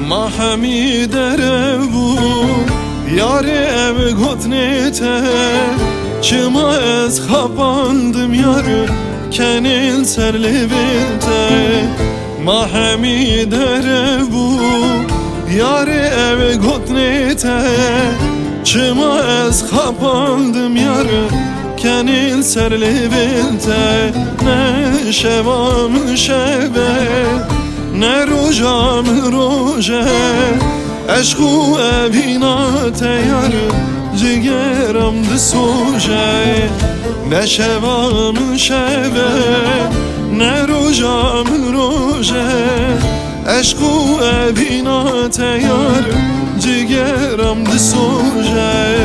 ما همی دره بود یاری ev gotnete Çima ez xapandım yarı Kenil serlivilte Ma hemi dere bu Yari ev gotnete Çima ez xapandım yarı Kenil serlivilte Ne şevam şeve Ne rojam roje Eşku evinate yarı Cigeram de soje Ne şevam şeve Ne rojam roje Eşku evinate yarı Cigeram de soje